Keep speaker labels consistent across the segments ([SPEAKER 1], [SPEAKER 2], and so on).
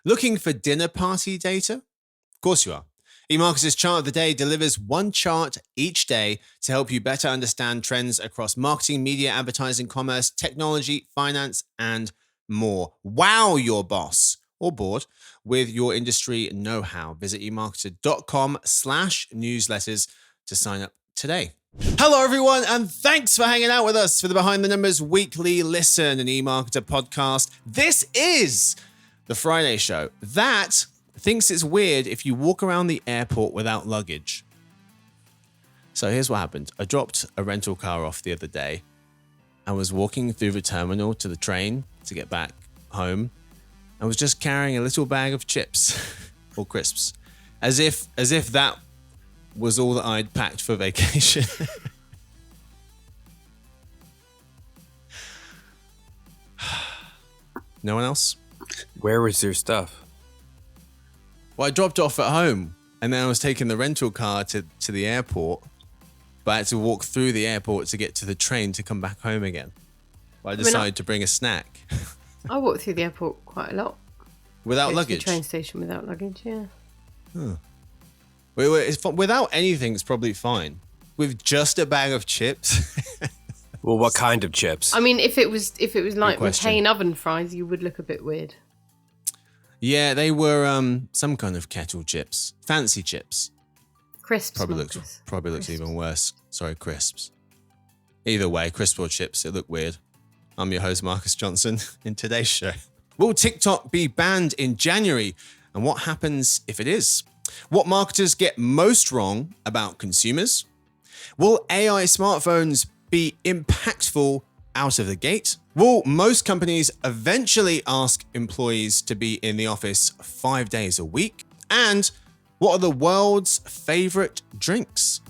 [SPEAKER 1] Looking for dinner party data? Of course you are. eMarketer's Chart of the Day delivers one chart each day to help you better understand trends across marketing, media, advertising, commerce, technology, finance, and more. Wow your boss or board with your industry know-how. Visit emarketer.com/newsletters to sign up today. Hello, everyone, and thanks for hanging out with us for the Behind the Numbers Weekly Listen, an eMarketer podcast. This is the Friday show that thinks it's weird if you walk around the airport without luggage. So here's what happened. I dropped a rental car off the other day. I was walking through the terminal to the train to get back home. I was just carrying a little bag of chips or crisps, as if that was all that I'd packed for vacation. No one else?
[SPEAKER 2] Where was your stuff?
[SPEAKER 1] Well, I dropped off at home, and then I was taking the rental car to the airport, but I had to walk through the airport to get to the train to come back home again. Well, I decided to bring a snack.
[SPEAKER 3] I walk through the airport quite a lot.
[SPEAKER 1] Without
[SPEAKER 3] Go
[SPEAKER 1] luggage?
[SPEAKER 3] to the train station without luggage, yeah.
[SPEAKER 1] Huh. Without anything, it's probably fine. With just a bag of chips.
[SPEAKER 2] Well, what kind of chips?
[SPEAKER 3] I mean, if it was like McCain oven fries, you would look a bit weird.
[SPEAKER 1] Yeah, they were some kind of kettle chips, fancy chips.
[SPEAKER 3] Crisps.
[SPEAKER 1] Probably looks even worse. Sorry, crisps. Either way, crisps or chips, it looked weird. I'm your host, Marcus Johnson. In today's show, will TikTok be banned in January, and what happens if it is? What marketers get most wrong about consumers? Will AI smartphones be impactful out of the gate? Will most companies eventually ask employees to be in the office 5 days a week? And what are the world's favorite drinks?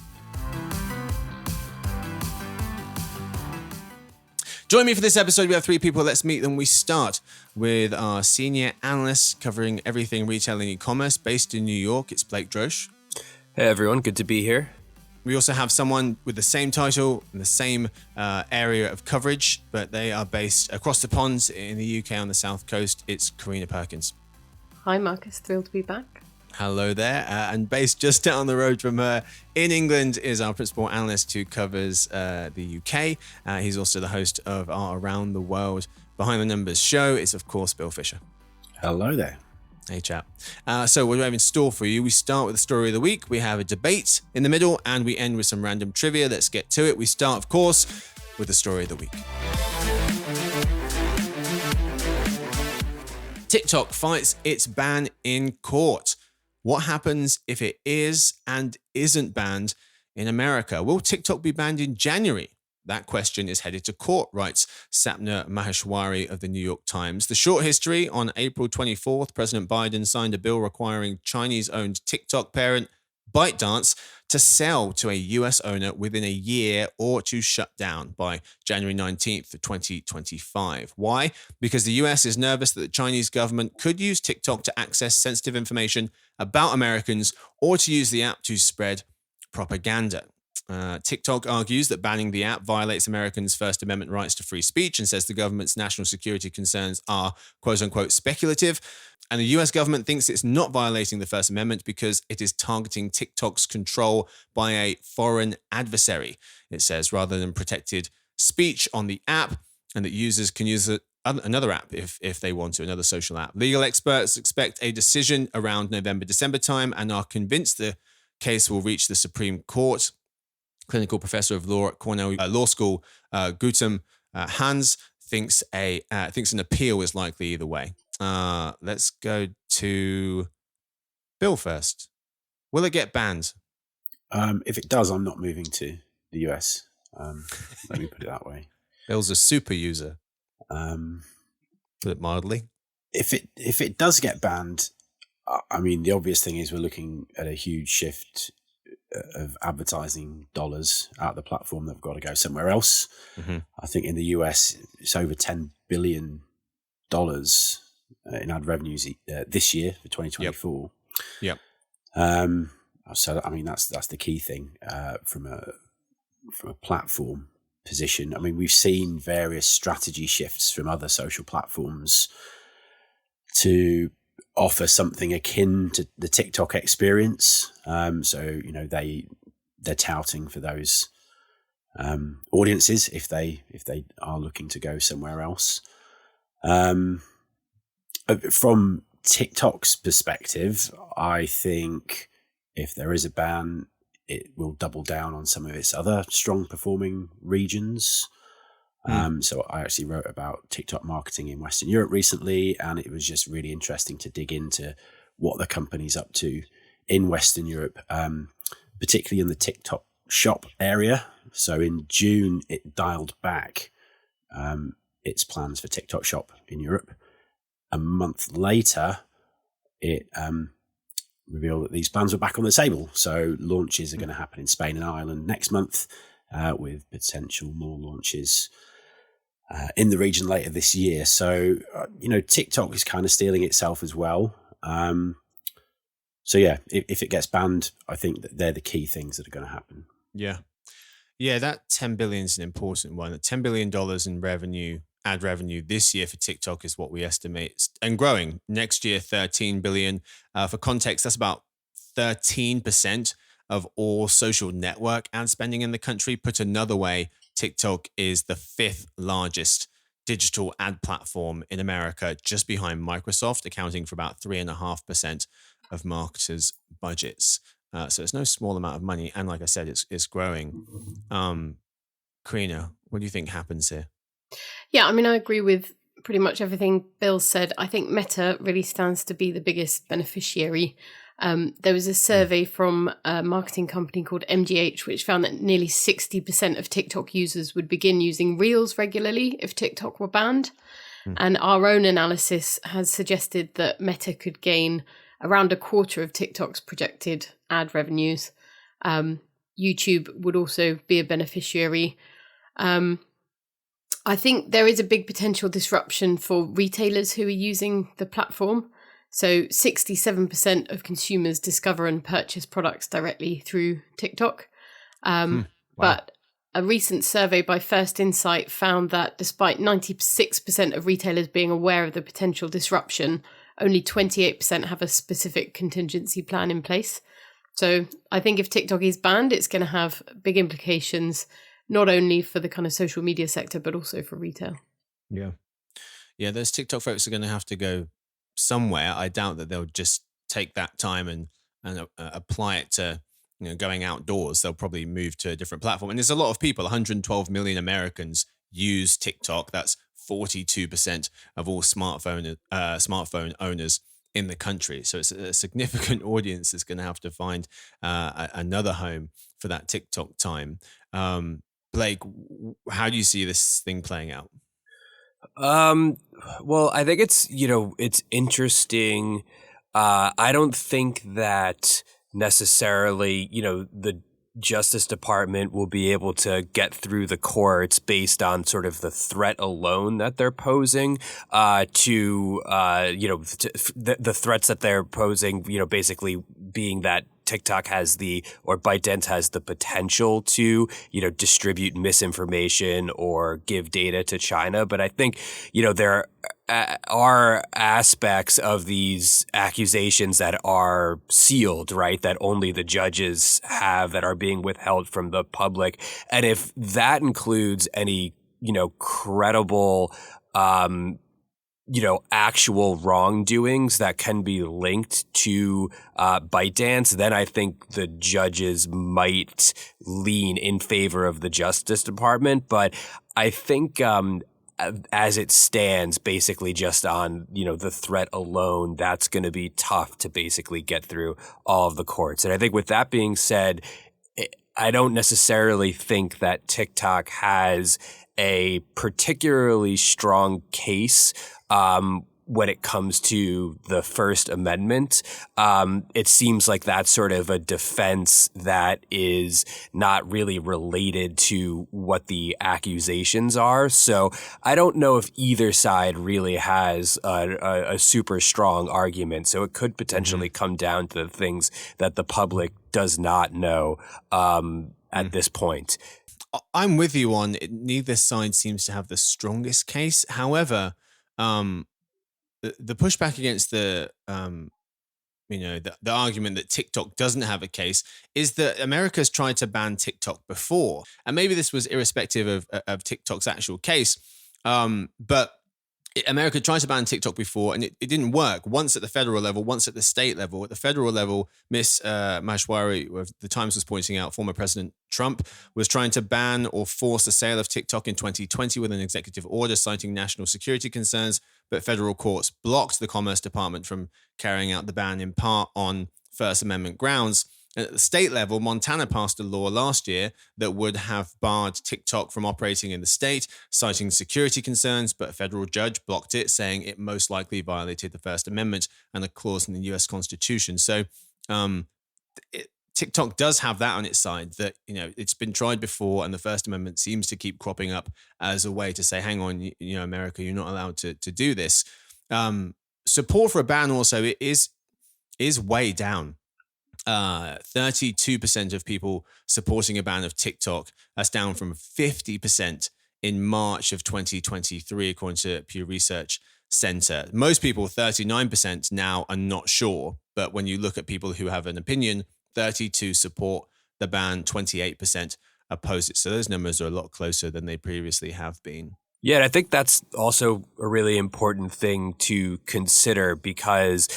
[SPEAKER 1] Join me for this episode. We have three people. Let's meet them. We start with our senior analyst covering everything retail and e-commerce based in New York. It's Blake Drosch.
[SPEAKER 2] Hey, everyone. Good to be here.
[SPEAKER 1] We also have someone with the same title and the same area of coverage, but they are based across the pond in the UK on the South Coast. It's Karina Perkins.
[SPEAKER 3] Hi, Marcus. Thrilled to be back.
[SPEAKER 1] Hello there. And based just down the road from her in England is our principal analyst who covers the UK. He's also the host of our Around the World Behind the Numbers show. It's, of course, Bill Fisher.
[SPEAKER 4] Hello there.
[SPEAKER 1] Hey, chap. So what do we have in store for you? We start with the story of the week. We have a debate in the middle, and we end with some random trivia. Let's get to it. We start, of course, with the story of the week. TikTok fights its ban in court. What happens if it is and isn't banned in America? Will TikTok be banned in January? That question is headed to court, writes Sapna Maheshwari of the New York Times. The short history: on April 24th, President Biden signed a bill requiring Chinese-owned TikTok parent ByteDance to sell to a US owner within a year or to shut down by January 19th of 2025. Why? Because the US is nervous that the Chinese government could use TikTok to access sensitive information about Americans or to use the app to spread propaganda. TikTok argues that banning the app violates Americans' First Amendment rights to free speech and says the government's national security concerns are, quote unquote, speculative. And the US government thinks it's not violating the First Amendment because it is targeting TikTok's control by a foreign adversary, it says, rather than protected speech on the app, and that users can use another app if they want to, another social app. Legal experts expect a decision around November, December time and are convinced the case will reach the Supreme Court. Clinical professor of law at Cornell Law School, Gautam Hans, thinks an appeal is likely either way. Let's go to Bill first. Will it get banned?
[SPEAKER 4] If it does, I'm not moving to the US. Let me put it that way.
[SPEAKER 1] Bill's a super user. Put it mildly.
[SPEAKER 4] If it does get banned, I mean, the obvious thing is we're looking at a huge shift of advertising dollars out of the platform that have got to go somewhere else. Mm-hmm. I think in the US, it's over $10 billion in ad revenues this year for 2024.
[SPEAKER 1] Yep.
[SPEAKER 4] So I mean that's the key thing from a platform position. I mean, we've seen various strategy shifts from other social platforms to offer something akin to the TikTok experience. So they're touting for those audiences if they are looking to go somewhere else. From TikTok's perspective, I think if there is a ban, it will double down on some of its other strong performing regions. So I actually wrote about TikTok marketing in Western Europe recently, and it was just really interesting to dig into what the company's up to in Western Europe, particularly in the TikTok shop area. So in June, it dialed back its plans for TikTok shop in Europe. A month later, it revealed that these plans were back on the table. So launches are going to happen in Spain and Ireland next month, with potential more launches in the region later this year. So, TikTok is kind of stealing itself as well. So yeah, if it gets banned, I think that they're the key things that are going to happen.
[SPEAKER 1] Yeah. Yeah, that 10 billion is an important one. $10 billion in revenue, ad revenue this year for TikTok is what we estimate, and growing. Next year, 13 billion. For context, that's about 13% of all social network ad spending in the country. Put another way, TikTok is the 5th largest digital ad platform in America, just behind Microsoft, accounting for about 3.5% of marketers' budgets. So it's no small amount of money. And like I said, it's growing. Karina, what do you think happens here?
[SPEAKER 3] Yeah, I mean, I agree with pretty much everything Bill said. I think Meta really stands to be the biggest beneficiary. There was a survey from a marketing company called MGH, which found that nearly 60% of TikTok users would begin using Reels regularly if TikTok were banned. And our own analysis has suggested that Meta could gain around a quarter of TikTok's projected ad revenues. YouTube would also be a beneficiary. I think there is a big potential disruption for retailers who are using the platform. So 67% of consumers discover and purchase products directly through TikTok.
[SPEAKER 1] Wow.
[SPEAKER 3] But a recent survey by First Insight found that despite 96% of retailers being aware of the potential disruption, only 28% have a specific contingency plan in place. So I think if TikTok is banned, it's going to have big implications, not only for the kind of social media sector, but also for retail.
[SPEAKER 1] Yeah. Yeah, those TikTok folks are going to have to go somewhere. I doubt that they'll just take that time and apply it to going outdoors. They'll probably move to a different platform. And there's a lot of people, 112 million Americans use TikTok. That's 42% of all smartphone owners in the country. So it's a significant audience that's going to have to find another home for that TikTok time. Blake, how do you see this thing playing out?
[SPEAKER 2] Well, I think it's interesting. I don't think that necessarily, the Justice Department will be able to get through the courts based on sort of the threat alone that they're posing the threats that they're posing, basically being that TikTok or ByteDance has the potential to, distribute misinformation or give data to China. But I think, there are aspects of these accusations that are sealed, right? That only the judges have, that are being withheld from the public. And if that includes any, credible, actual wrongdoings that can be linked to ByteDance, then I think the judges might lean in favor of the Justice Department. But I think as it stands, basically just on, the threat alone, that's going to be tough to basically get through all of the courts. And I think with that being said, I don't necessarily think that TikTok has a particularly strong case when it comes to the First Amendment. It seems like that's sort of a defense that is not really related to what the accusations are. So I don't know if either side really has a super strong argument. So it could potentially come down to the things that the public does not know at this point.
[SPEAKER 1] I'm with you on neither side seems to have the strongest case. However, the pushback against the argument that TikTok doesn't have a case is that America's tried to ban TikTok before, and maybe this was irrespective of TikTok's actual case, but America tried to ban TikTok before, and it didn't work. Once at the federal level, once at the state level. At the federal level, Miss Maheshwari of the Times was pointing out, former President Trump was trying to ban or force the sale of TikTok in 2020 with an executive order citing national security concerns, but federal courts blocked the Commerce Department from carrying out the ban in part on First Amendment grounds. At the state level, Montana passed a law last year that would have barred TikTok from operating in the state, citing security concerns, but a federal judge blocked it, saying it most likely violated the First Amendment and a clause in the US Constitution. So TikTok does have that on its side, that it's been tried before, and the First Amendment seems to keep cropping up as a way to say, hang on, America, you're not allowed to do this. Support for a ban also is way down. 32% of people supporting a ban of TikTok. That's down from 50% in March of 2023, according to Pew Research Center. Most people, 39% now, are not sure. But when you look at people who have an opinion, 32% support the ban, 28% oppose it. So those numbers are a lot closer than they previously have been.
[SPEAKER 2] Yeah, and I think that's also a really important thing to consider, because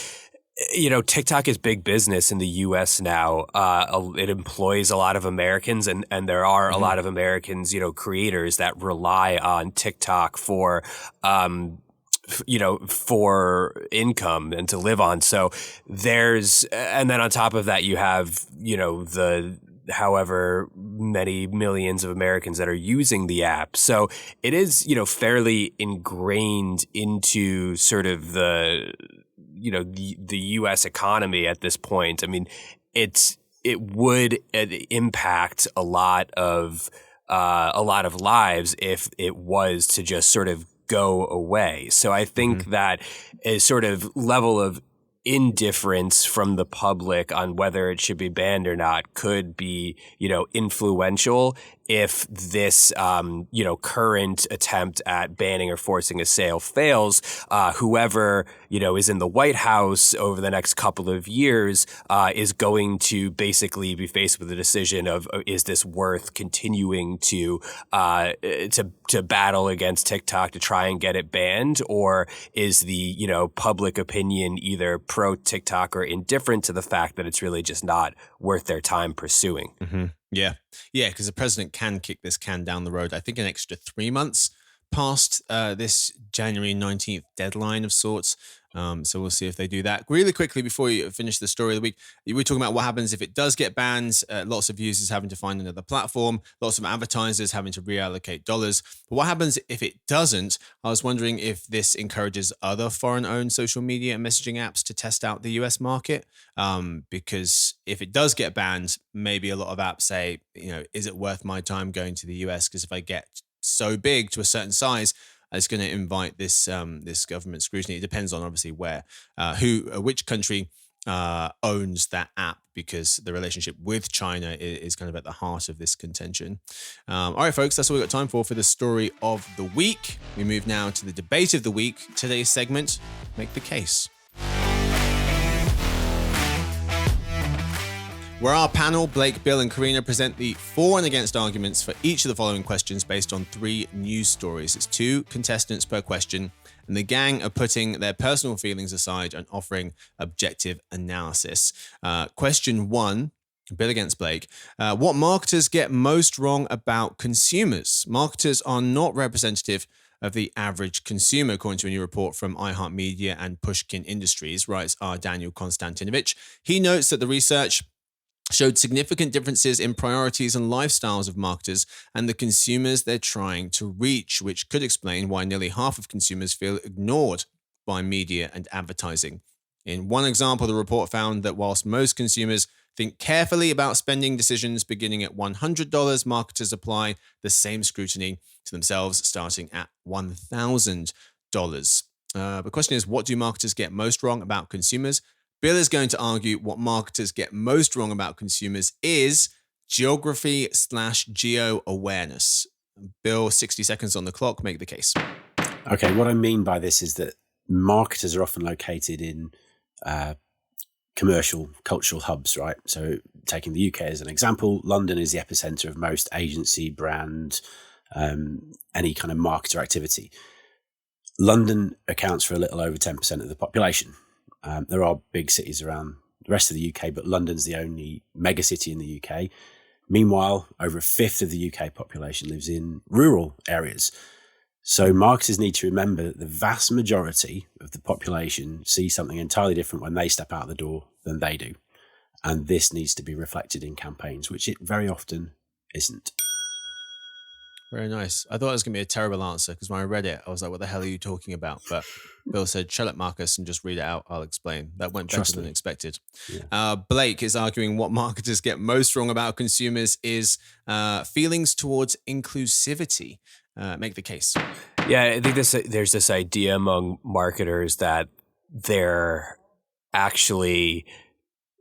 [SPEAKER 2] TikTok is big business in the U.S. now. It employs a lot of Americans, and there are a lot of Americans, creators that rely on TikTok for income and to live on. So and then on top of that, you have, the however many millions of Americans that are using the app. So it is, fairly ingrained into sort of the U.S. economy at this point. I mean, it would impact a lot of lives if it was to just sort of go away. So I think that a sort of level of indifference from the public on whether it should be banned or not could be, influential if this, current attempt at banning or forcing a sale fails. Whoever, is in the White House over the next couple of years is going to basically be faced with the decision of, is this worth continuing to battle against TikTok to try and get it banned, or is the, public opinion either pro TikTok or indifferent to the fact that it's really just not worth their time pursuing?
[SPEAKER 1] Mm-hmm. Yeah, because the president can kick this can down the road. I think an extra 3 months past this January 19th deadline of sorts. So we'll see if they do that. Really quickly, before you finish the story of the week, we're talking about what happens if it does get banned. Lots of users having to find another platform, lots of advertisers having to reallocate dollars. But what happens if it doesn't? I was wondering if this encourages other foreign-owned social media and messaging apps to test out the US market. Because if it does get banned, maybe a lot of apps say, is it worth my time going to the US? Because if I get so big to a certain size, it's going to invite this government scrutiny. It depends on obviously which country owns that app, because the relationship with China is kind of at the heart of this contention. All right, folks, that's all we've got time for the story of the week. We move now to the debate of the week. Today's segment, Make the Case, where our panel, Blake, Bill, and Karina, present the for and against arguments for each of the following questions based on 3 news stories. It's 2 contestants per question, and the gang are putting their personal feelings aside and offering objective analysis. Question 1, Bill against Blake. What marketers get most wrong about consumers? Marketers are not representative of the average consumer, according to a new report from iHeartMedia and Pushkin Industries, writes R. Daniel Konstantinovich. He notes that the research showed significant differences in priorities and lifestyles of marketers and the consumers they're trying to reach, which could explain why nearly half of consumers feel ignored by media and advertising. In one example, the report found that whilst most consumers think carefully about spending decisions beginning at $100, marketers apply the same scrutiny to themselves starting at $1,000. The question is, what do marketers get most wrong about consumers? Bill is going to argue what marketers get most wrong about consumers is geography/geo awareness. Bill, 60 seconds on the clock. Make the case.
[SPEAKER 4] Okay, what I mean by this is that marketers are often located in commercial, cultural hubs, right? So taking the UK as an example, London is the epicenter of most agency, brand, any kind of marketer activity. London accounts for a little over 10% of the population. There are big cities around the rest of the UK, but London's the only megacity in the UK. Meanwhile, over a fifth of the UK population lives in rural areas. So marketers need to remember that the vast majority of the population see something entirely different when they step out the door than they do. And this needs to be reflected in campaigns, which it very often isn't.
[SPEAKER 1] Very nice. I thought it was going to be a terrible answer because when I read it, I was like, what the hell are you talking about? But Bill said, shut up, Marcus, and just read it out. I'll explain. That went better than expected. Yeah. Blake is arguing what marketers get most wrong about consumers is feelings towards inclusivity. Make the case.
[SPEAKER 2] Yeah, I think there's this idea among marketers that there actually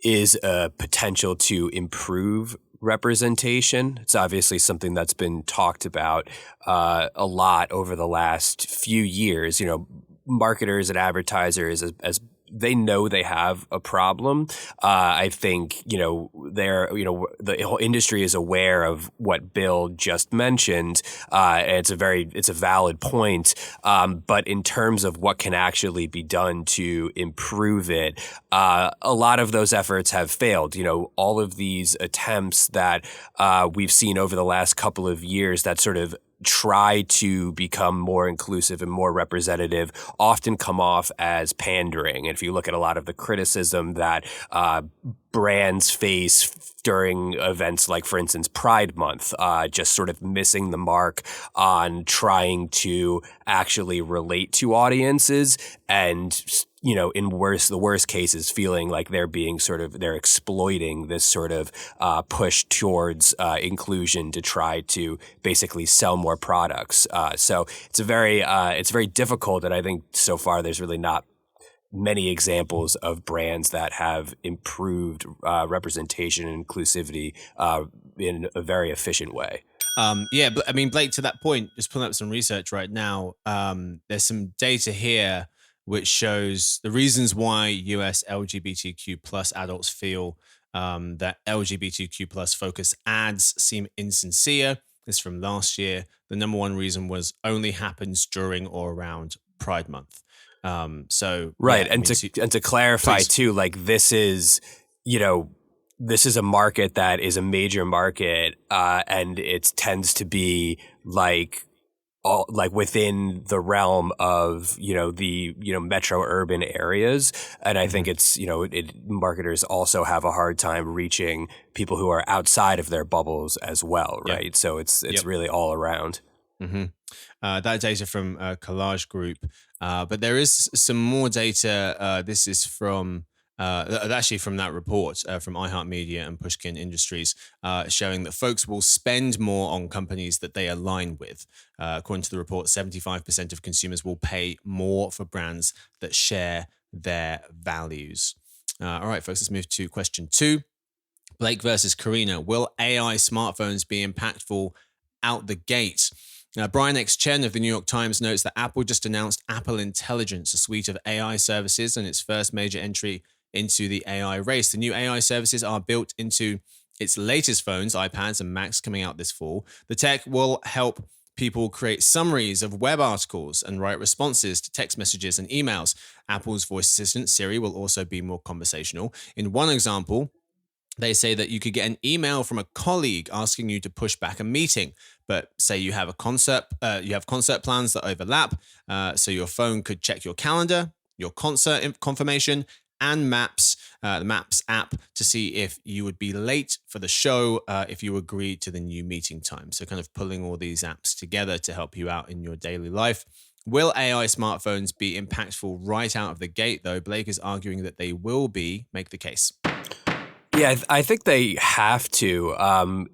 [SPEAKER 2] is a potential to improve representation. It's obviously something that's been talked about a lot over the last few years. You know, marketers and advertisers, as they know they have a problem. I think, the whole industry is aware of what Bill just mentioned. And it's a valid point. But in terms of what can actually be done to improve it, a lot of those efforts have failed. You know, all of these attempts that we've seen over the last couple of years that sort of try to become more inclusive and more representative often come off as pandering. And if you look at a lot of the criticism that brands face during events like, for instance, Pride Month, just sort of missing the mark on trying to actually relate to audiences and, you know, in the worst cases, feeling like they're exploiting this sort of push towards inclusion to try to basically sell more products. So it's very difficult, and I think so far there's really not many examples of brands that have improved representation and inclusivity in a very efficient way.
[SPEAKER 1] But I mean, Blake, to that point, just pulling up some research right now, there's some data here which shows the reasons why US LGBTQ plus adults feel that LGBTQ plus focused ads seem insincere. This is from last year. The number one reason was only happens during or around Pride Month.
[SPEAKER 2] Right.
[SPEAKER 1] Yeah,
[SPEAKER 2] and to clarify too, like this is a market that is a major market, and it tends to be like within the realm of, the metro urban areas. And I think it's, marketers also have a hard time reaching people who are outside of their bubbles as well. Right. Yep. So it's really all around.
[SPEAKER 1] Mm-hmm. That data from Collage Group, but there is some more data. This is from actually from that report from iHeartMedia and Pushkin Industries, showing that folks will spend more on companies that they align with. According to the report, 75% of consumers will pay more for brands that share their values. All right, folks, let's move to question 2. Blake versus Karina. Will AI smartphones be impactful out the gate? Brian X. Chen of the New York Times notes that Apple just announced Apple Intelligence, a suite of AI services, and its first major entry into the AI race. The new AI services are built into its latest phones, iPads and Macs, coming out this fall. The tech will help people create summaries of web articles and write responses to text messages and emails. Apple's voice assistant, Siri, will also be more conversational. In one example, they say that you could get an email from a colleague asking you to push back a meeting, but say you have concert plans that overlap, so your phone could check your calendar, your concert confirmation, and Maps, the Maps app, to see if you would be late for the show if you agreed to the new meeting time. So kind of pulling all these apps together to help you out in your daily life. Will AI smartphones be impactful right out of the gate, though? Blake is arguing that they will be. Make the case.
[SPEAKER 2] Yeah, I think they have to.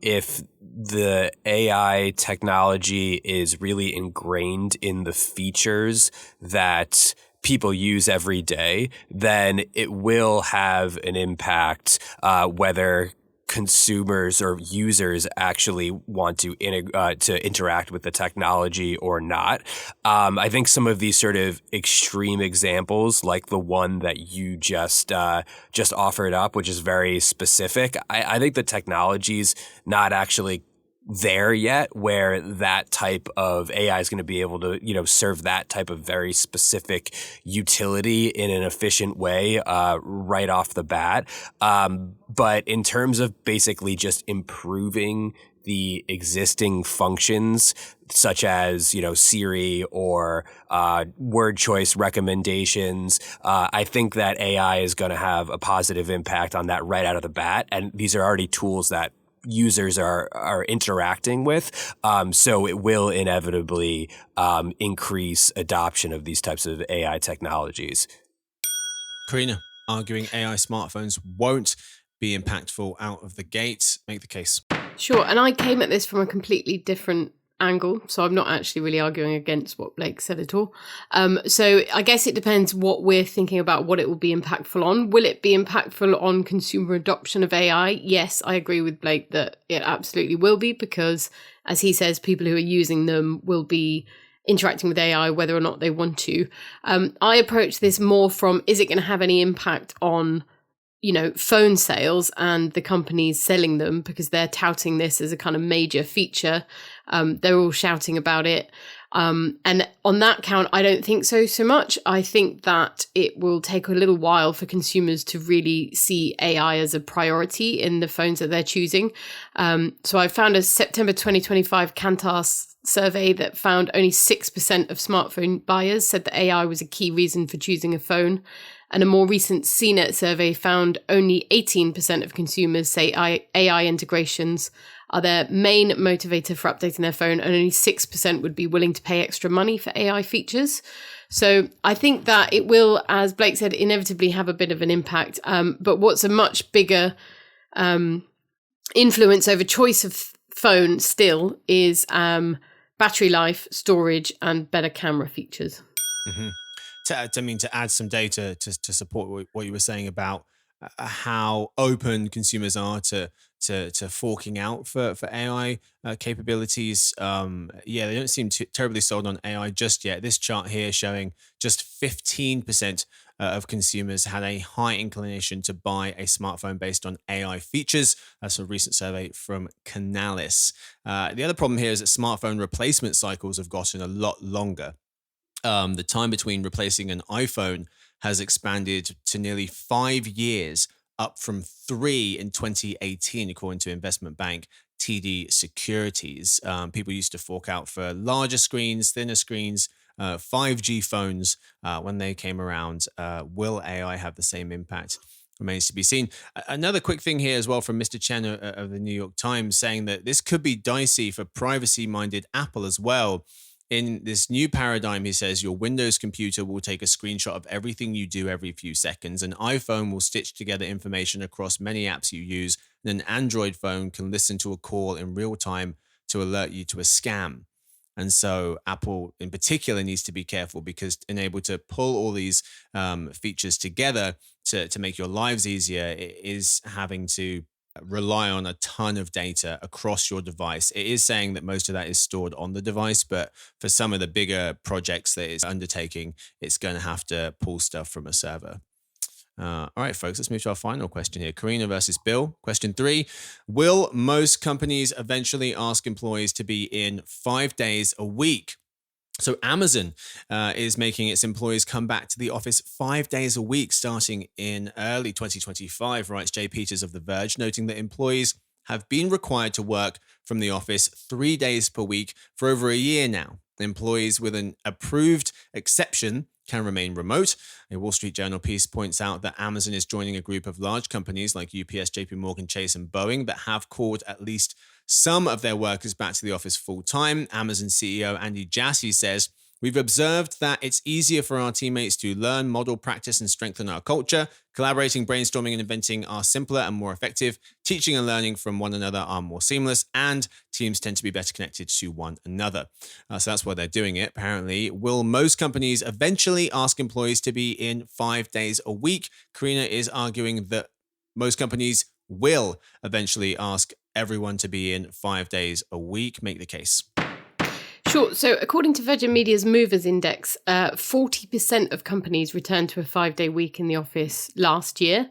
[SPEAKER 2] If the AI technology is really ingrained in the features that people use every day, then it will have an impact, whether consumers or users actually want to interact with the technology or not. I think some of these sort of extreme examples, like the one that you just offered up, which is very specific, I think the technology's not actually there yet where that type of AI is going to be able to, serve that type of very specific utility in an efficient way right off the bat. But in terms of basically just improving the existing functions, such as, Siri or word choice recommendations, I think that AI is going to have a positive impact on that right out of the bat. And these are already tools that users are interacting with. So it will inevitably increase adoption of these types of AI technologies.
[SPEAKER 1] Karina, arguing AI smartphones won't be impactful out of the gate. Make the case.
[SPEAKER 3] Sure. And I came at this from a completely different angle, so I'm not actually really arguing against what Blake said at all. So I guess it depends what we're thinking about what it will be impactful on. Will it be impactful on consumer adoption of AI? Yes, I agree with Blake that it absolutely will be, because as he says, people who are using them will be interacting with AI whether or not they want to. I approach this more from, is it going to have any impact on phone sales and the companies selling them, because they're touting this as a kind of major feature. They're all shouting about it. And on that count, I don't think so much. I think that it will take a little while for consumers to really see AI as a priority in the phones that they're choosing. So I found a September 2025 Kantar survey that found only 6% of smartphone buyers said that AI was a key reason for choosing a phone. And a more recent CNET survey found only 18% of consumers say AI integrations are their main motivator for updating their phone, and only 6% would be willing to pay extra money for AI features. So I think that it will, as Blake said, inevitably have a bit of an impact. But what's a much bigger influence over choice of phone still is battery life, storage, and better camera features.
[SPEAKER 1] Mm-hmm. To add some data to support what you were saying about how open consumers are to forking out for AI capabilities. They don't seem terribly sold on AI just yet. This chart here showing just 15% of consumers had a high inclination to buy a smartphone based on AI features. That's a recent survey from Karinas. The other problem here is that smartphone replacement cycles have gotten a lot longer. The time between replacing an iPhone has expanded to nearly 5 years, up from 3 in 2018, according to investment bank TD Securities. People used to fork out for larger screens, thinner screens, 5G phones when they came around. Will AI have the same impact? Remains to be seen. Another quick thing here as well from Mr. Chen of the New York Times, saying that this could be dicey for privacy-minded Apple as well. In this new paradigm, he says, your Windows computer will take a screenshot of everything you do every few seconds. An iPhone will stitch together information across many apps you use. And an Android phone can listen to a call in real time to alert you to a scam. And so Apple in particular needs to be careful, because able to pull all these features together to make your lives easier is having to rely on a ton of data across your device. It is saying that most of that is stored on the device, but for some of the bigger projects that it's undertaking, it's going to have to pull stuff from a server. All right, folks, let's move to our final question here. Karina versus Bill. Question 3. Will most companies eventually ask employees to be in 5 days a week? So Amazon is making its employees come back to the office 5 days a week starting in early 2025, writes Jay Peters of The Verge, noting that employees have been required to work from the office 3 days per week for over a year now. Employees with an approved exception can remain remote. A Wall Street Journal piece points out that Amazon is joining a group of large companies like UPS, JP Morgan Chase, and Boeing that have called at least some of their workers back to the office full time. Amazon CEO Andy Jassy says, we've observed that it's easier for our teammates to learn, model, practice, and strengthen our culture. Collaborating, brainstorming, and inventing are simpler and more effective. Teaching and learning from one another are more seamless, and teams tend to be better connected to one another. So that's why they're doing it, apparently. Will most companies eventually ask employees to be in 5 days a week? Karina is arguing that most companies will eventually ask everyone to be in 5 days a week? Make the case.
[SPEAKER 3] Sure. So according to Virgin Media's Movers Index, 40% of companies returned to a 5-day week in the office last year.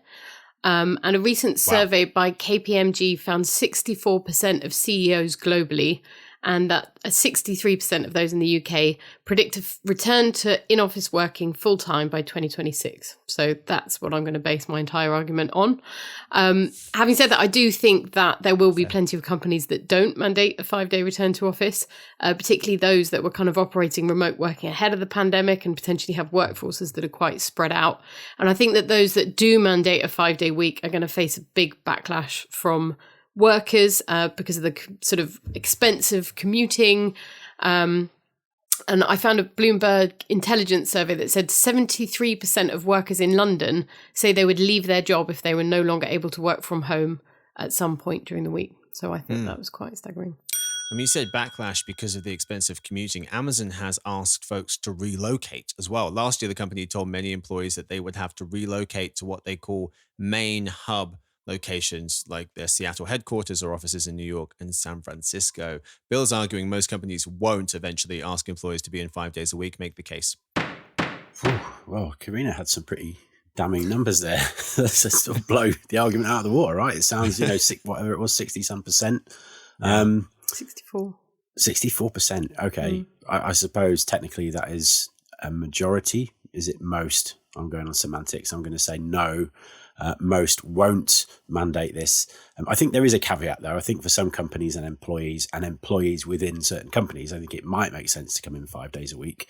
[SPEAKER 3] And a recent survey by KPMG found 64% of CEOs globally, and that 63% of those in the UK predict a return to in-office working full-time by 2026. So that's what I'm going to base my entire argument on. Having said that, I do think that there will be plenty of companies that don't mandate a 5-day return to office, particularly those that were kind of operating remote working ahead of the pandemic and potentially have workforces that are quite spread out. And I think that those that do mandate a 5-day week are going to face a big backlash from workers because of the sort of expensive commuting. And I found a Bloomberg intelligence survey that said 73% of workers in London say they would leave their job if they were no longer able to work from home at some point during the week. So I think that was quite staggering.
[SPEAKER 1] I mean, you said backlash because of the expensive commuting. Amazon has asked folks to relocate as well. Last year, the company told many employees that they would have to relocate to what they call main hub locations, like their Seattle headquarters or offices in New York and San Francisco. Bill's arguing most companies won't eventually ask employees to be in 5 days a week. Make the case.
[SPEAKER 4] Well, Karina had some pretty damning numbers there. Let's just sort of blow the argument out of the water, right? It sounds, whatever it was, 60-some%. 64%. Okay. I suppose technically that is a majority. Is it most? I'm going on semantics. I'm going to say no. Most won't mandate this. I think there is a caveat though. I think for some companies and employees within certain companies, I think it might make sense to come in 5 days a week.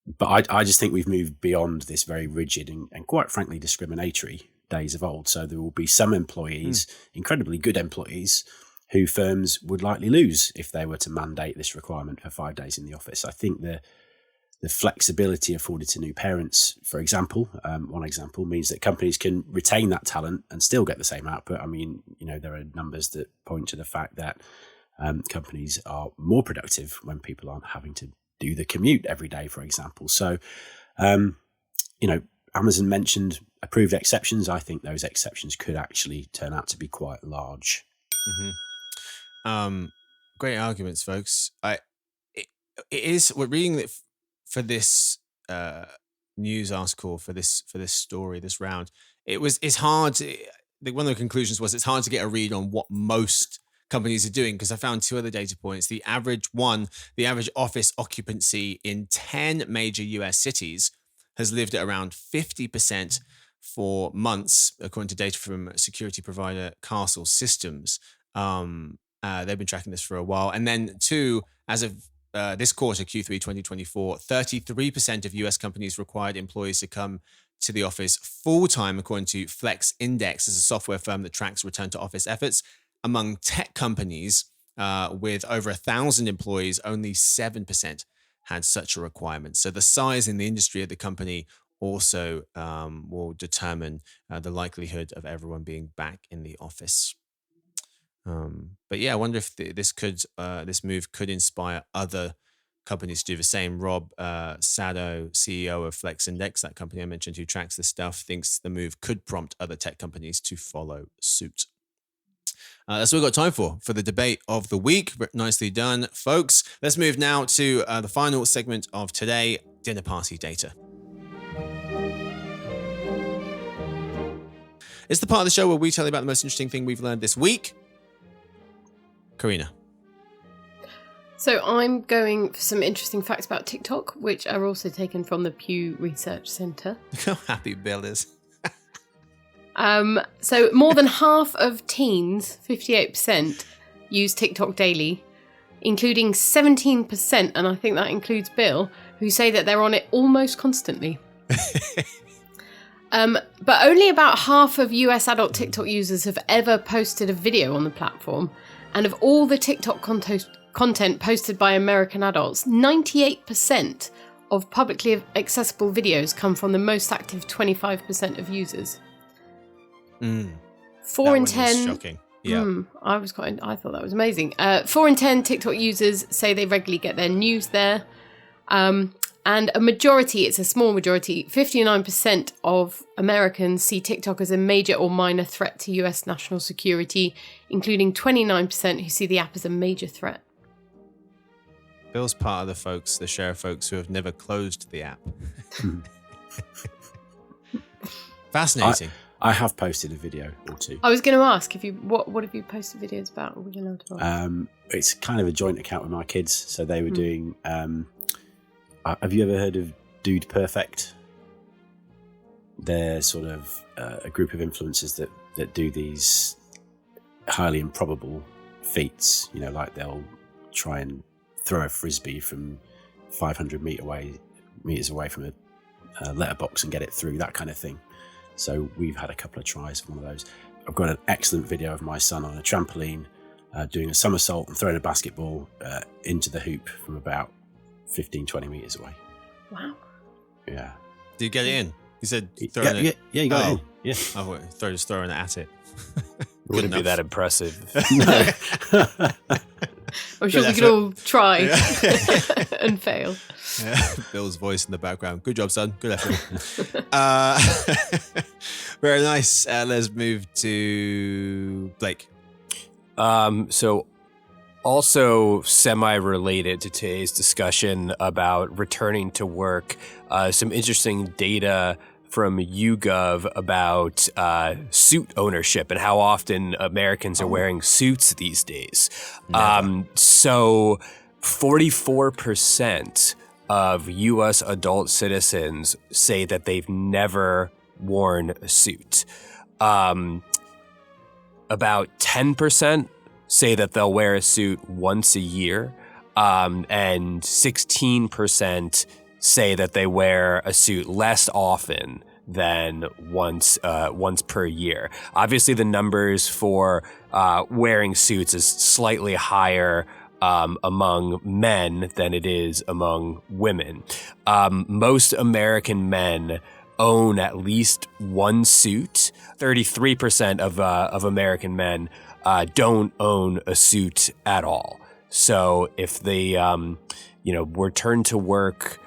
[SPEAKER 4] But I just think we've moved beyond this very rigid and quite frankly discriminatory days of old. So there will be some employees, incredibly good employees, who firms would likely lose if they were to mandate this requirement for 5 days in the office. I think the flexibility afforded to new parents, for example, one example, means that companies can retain that talent and still get the same output. I mean, there are numbers that point to the fact that companies are more productive when people aren't having to do the commute every day, for example. So, Amazon mentioned approved exceptions. I think those exceptions could actually turn out to be quite large.
[SPEAKER 1] Great arguments, folks. We're reading it for this news article, for this story, this round. It's hard. One of the conclusions was it's hard to get a read on what most companies are doing, because I found two other data points. The average office occupancy in 10 major US cities has lived at around 50% for months, according to data from security provider Castle Systems. They've been tracking this for a while. And then two, as of this quarter, Q3 2024, 33% of US companies required employees to come to the office full-time, according to Flex Index, as a software firm that tracks return to office efforts. Among tech companies with over 1,000 employees, only 7% had such a requirement. So the size in the industry of the company also will determine the likelihood of everyone being back in the office. But yeah, I wonder if this move could inspire other companies to do the same. Rob Sado, CEO of Flex Index, that company I mentioned who tracks this stuff, thinks the move could prompt other tech companies to follow suit. That's all we've got time for the debate of the week. Nicely done, folks. Let's move now to the final segment of today, dinner party data. It's the part of the show where we tell you about the most interesting thing we've learned this week. Karina.
[SPEAKER 3] So I'm going for some interesting facts about TikTok, which are also taken from the Pew Research Center.
[SPEAKER 1] Look how happy Bill is.
[SPEAKER 3] So more than half of teens, 58%, use TikTok daily, including 17%, and I think that includes Bill, who say that they're on it almost constantly. But only about half of US adult TikTok users have ever posted a video on the platform. And of all the TikTok content posted by American adults, 98% of publicly accessible videos come from the most active 25% of users. 4 in 10.
[SPEAKER 1] Shocking. Yeah.
[SPEAKER 3] I thought that was amazing. 4 in 10 TikTok users say they regularly get their news there. And And it's a small majority, 59% of Americans see TikTok as a major or minor threat to US national security, including 29% who see the app as a major threat.
[SPEAKER 1] Bill's part of the share of folks who have never closed the app. Fascinating.
[SPEAKER 4] I have posted a video or two.
[SPEAKER 3] I was going to ask what have you posted videos about? Or would you know about?
[SPEAKER 4] It's kind of a joint account with my kids. So they were doing. Have you ever heard of Dude Perfect? They're sort of a group of influencers that do these highly improbable feats. You know, like they'll try and throw a frisbee from 500 meters away from a letterbox and get it through, that kind of thing. So we've had a couple of tries of one of those. I've got an excellent video of my son on a trampoline doing a somersault and throwing a basketball into the hoop from about 15, 20 meters away.
[SPEAKER 3] Wow.
[SPEAKER 4] Yeah.
[SPEAKER 1] Did you get it in? You said throw
[SPEAKER 4] it. Yeah, you got it in. Yeah.
[SPEAKER 1] Oh, just throwing it at it.
[SPEAKER 2] Wouldn't be that impressive.
[SPEAKER 4] No.
[SPEAKER 3] I'm sure we could all try and fail.
[SPEAKER 1] Yeah. Bill's voice in the background. Good job, son. Good effort. Very nice. Let's move to Blake.
[SPEAKER 2] So also semi-related to today's discussion about returning to work, some interesting data from YouGov about suit ownership and how often Americans are wearing suits these days. So 44% of U.S. adult citizens say that they've never worn a suit. About 10% say that they'll wear a suit once a year, and 16% say that they wear a suit less often than once per year. Obviously, the numbers for wearing suits is slightly higher among men than it is among women. Most American men own at least one suit. 33% of American men don't own a suit at all. So if the return to work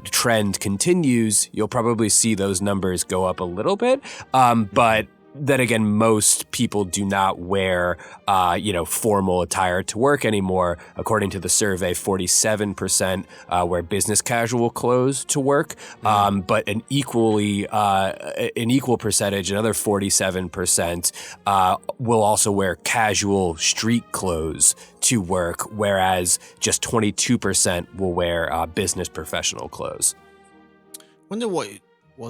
[SPEAKER 2] trend continues, you'll probably see those numbers go up a little bit. But then again, most people do not wear, formal attire to work anymore. According to the survey, 47% wear business casual clothes to work. But an equal percentage, another 47%, will also wear casual street clothes to work, whereas just 22% will wear business professional clothes.
[SPEAKER 1] Wonder what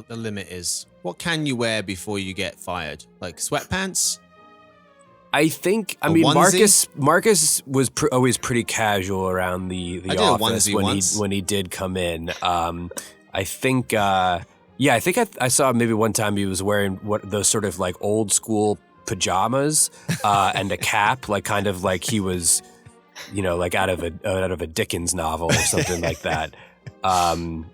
[SPEAKER 1] the limit is. What can you wear before you get fired? Like sweatpants?
[SPEAKER 2] Marcus was always pretty casual around the office when he did come in. I saw maybe one time he was wearing those sort of like old school pajamas and a cap, like kind of like he was, like out of a Dickens novel or something like that.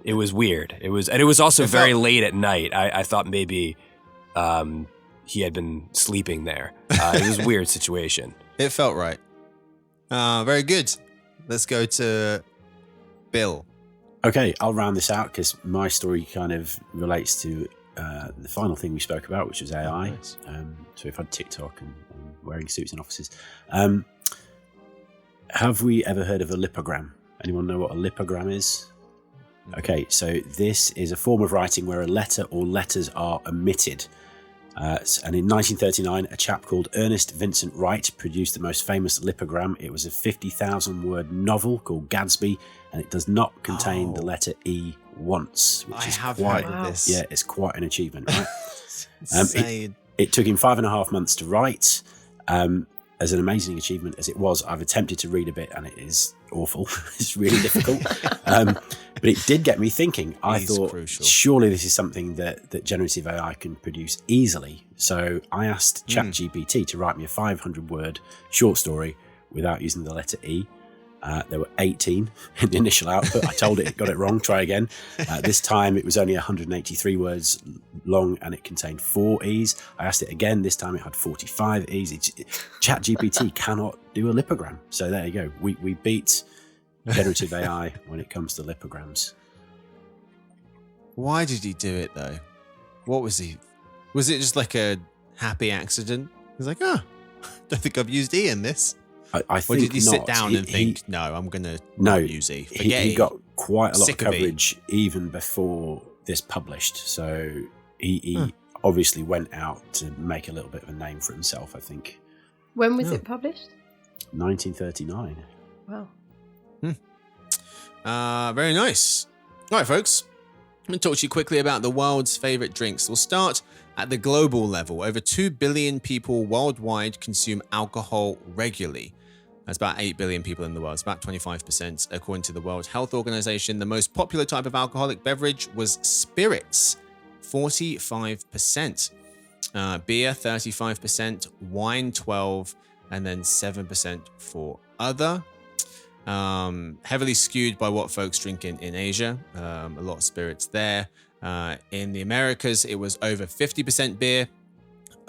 [SPEAKER 2] It was weird. It was also very late at night. I thought maybe he had been sleeping there. It was a weird situation.
[SPEAKER 1] It felt right. Very good. Let's go to Bill.
[SPEAKER 4] Okay, I'll round this out because my story kind of relates to the final thing we spoke about, which was AI.
[SPEAKER 1] Nice.
[SPEAKER 4] So we've had TikTok and wearing suits in offices. Have we ever heard of a lipogram? Anyone know what a lipogram is? Okay, so this is a form of writing where a letter or letters are omitted. And in 1939, a chap called Ernest Vincent Wright produced the most famous lipogram. It was a 50,000-word novel called Gadsby, and it does not contain the letter E once, which is
[SPEAKER 1] heard of this.
[SPEAKER 4] Yeah, it's quite an achievement, right?
[SPEAKER 1] Insane.
[SPEAKER 4] It took him 5.5 months to write. As an amazing achievement as it was, I've attempted to read a bit, and it is awful. It's really difficult. But it did get me thinking. I thought, surely this is something that generative AI can produce easily. So I asked ChatGPT to write me a 500-word short story without using the letter E. There were 18 in the initial output. I told it got it wrong, try again. This time it was only 183 words long and it contained 4 E's. I asked it again, this time it had 45 E's. ChatGPT cannot do a lipogram. So there you go. We beat generative AI when it comes to lipograms.
[SPEAKER 1] Why did he do it though? What was he? Was it just like a happy accident? He's like, don't think I've used E in this.
[SPEAKER 4] I think
[SPEAKER 1] or did he sit
[SPEAKER 4] not.
[SPEAKER 1] down and think, no, I'm going to use E?
[SPEAKER 4] He got quite a lot of
[SPEAKER 1] Sick of E.
[SPEAKER 4] coverage even before this published. So he obviously went out to make a little bit of a name for himself, I think.
[SPEAKER 3] When was it published?
[SPEAKER 4] 1939.
[SPEAKER 3] Wow.
[SPEAKER 1] Very nice. All right, folks. I'm going to talk to you quickly about the world's favorite drinks. We'll start at the global level. Over 2 billion people worldwide consume alcohol regularly. That's about 8 billion people in the world. It's about 25%. According to the World Health Organization, the most popular type of alcoholic beverage was spirits, 45%. Beer, 35%. Wine, 12%. And then 7% for other. Heavily skewed by what folks drink in Asia. A lot of spirits there. In the Americas, it was over 50% beer,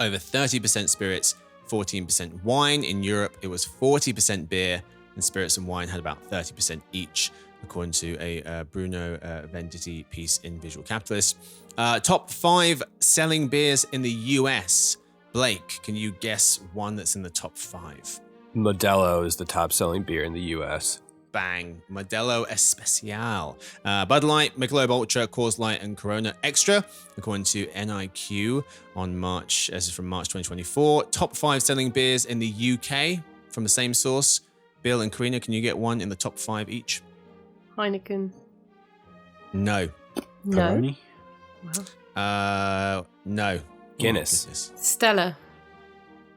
[SPEAKER 1] over 30% spirits, 14% wine. In Europe, it was 40% beer, and spirits and wine had about 30% each, according to a Bruno Venditti piece in Visual Capitalist. Top 5 selling beers in the US. Blake, can you guess one that's in the top 5?
[SPEAKER 2] Modelo is the top-selling beer in the U.S.
[SPEAKER 1] Bang. Modelo Especial. Bud Light, Michelob Ultra, Coors Light, and Corona Extra, according to NIQ on March 2024. Top 5 selling beers in the UK from the same source. Bill and Karina, can you get one in the top 5 each?
[SPEAKER 3] Heineken.
[SPEAKER 1] No.
[SPEAKER 3] No.
[SPEAKER 1] No.
[SPEAKER 2] Guinness.
[SPEAKER 1] Oh,
[SPEAKER 3] Stella.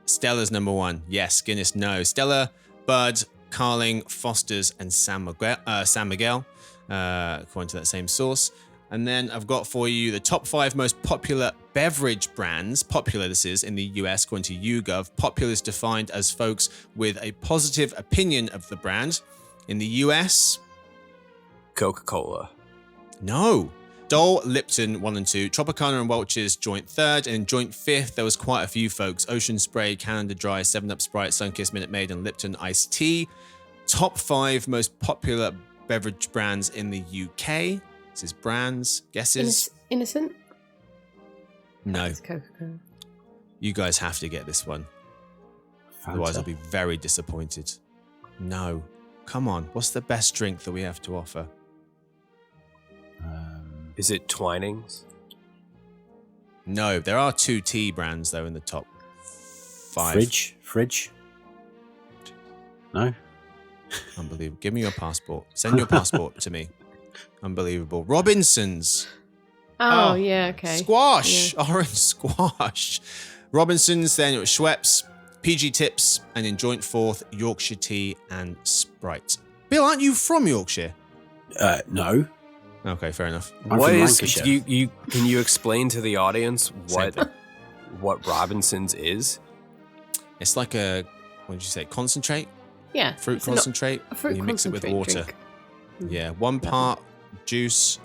[SPEAKER 1] Stella's number 1. Yes, Guinness, no. Stella, Bud, Carling, Foster's, and San Miguel, according to that same source. And then I've got for you the top 5 most popular beverage brands. Popular, this is, in the US, according to YouGov. Popular is defined as folks with a positive opinion of the brand. In the US,
[SPEAKER 2] Coca-Cola.
[SPEAKER 1] no. Dole, Lipton, 1 and 2. Tropicana and Welch's joint 3rd. And in joint 5th, there was quite a few folks. Ocean Spray, Canada Dry, 7-Up Sprite, Sunkist, Minute Maid, and Lipton Iced Tea. Top 5 most popular beverage brands in the UK. This is brands. Guesses?
[SPEAKER 3] Innocent?
[SPEAKER 1] No.
[SPEAKER 3] It's Coca-Cola.
[SPEAKER 1] You guys have to get this one.
[SPEAKER 4] Fanta.
[SPEAKER 1] Otherwise, I'll be very disappointed. No. Come on. What's the best drink that we have to offer?
[SPEAKER 2] Is it Twinings?
[SPEAKER 1] No. There are 2 tea brands, though, in the top 5.
[SPEAKER 4] Fridge. No.
[SPEAKER 1] Unbelievable. Give me your passport. Send your passport to me. Unbelievable. Robinsons.
[SPEAKER 3] Oh, yeah, okay.
[SPEAKER 1] Squash. Yeah. Orange squash. Robinsons, then it was Schweppes, PG Tips, and in joint 4th, Yorkshire Tea and Sprite. Bill, aren't you from Yorkshire?
[SPEAKER 4] No.
[SPEAKER 1] Okay, fair enough.
[SPEAKER 4] I'm
[SPEAKER 2] What
[SPEAKER 4] from
[SPEAKER 2] is
[SPEAKER 4] Lancashire.
[SPEAKER 2] can you explain to the audience
[SPEAKER 1] Same thing.
[SPEAKER 2] what Robinsons is?
[SPEAKER 1] It's like a, what did you say, concentrate?
[SPEAKER 3] Yeah.
[SPEAKER 1] Fruit
[SPEAKER 3] it's
[SPEAKER 1] concentrate?
[SPEAKER 3] A fruit
[SPEAKER 1] and you mix it with
[SPEAKER 3] concentrate
[SPEAKER 1] water.
[SPEAKER 3] drink.
[SPEAKER 1] Yeah, 1 part juice,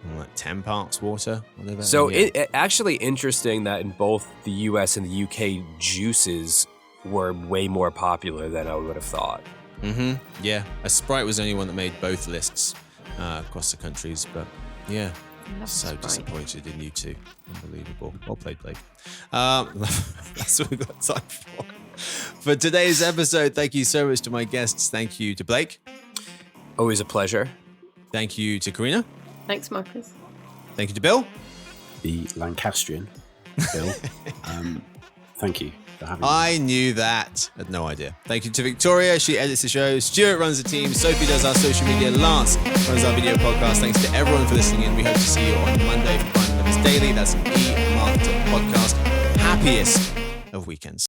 [SPEAKER 1] and like 10 parts water. Whatever.
[SPEAKER 2] So
[SPEAKER 1] And yeah.
[SPEAKER 2] it actually interesting that in both the US and the UK, juices were way more popular than I would have thought.
[SPEAKER 1] Mm-hmm. Yeah. A Sprite was the only one that made both lists across the countries, but yeah.
[SPEAKER 3] Love
[SPEAKER 1] So
[SPEAKER 3] Sprite.
[SPEAKER 1] disappointed in you two. Unbelievable. Well played, Blake. That's what we've got time for. For today's episode, thank you so much to my guests. Thank you to Blake.
[SPEAKER 2] Always a pleasure.
[SPEAKER 1] Thank you to Karina.
[SPEAKER 3] Thanks, Marcus.
[SPEAKER 1] Thank you to Bill.
[SPEAKER 4] The Lancastrian, Bill. Thank you for having me.
[SPEAKER 1] I knew that. I had no idea. Thank you to Victoria. She edits the show. Stuart runs the team. Sophie does our social media. Lance runs our video podcast. Thanks to everyone for listening in. We hope to see you on Monday for Prime Numbers Daily. That's an E-Marketer podcast. Happiest of weekends.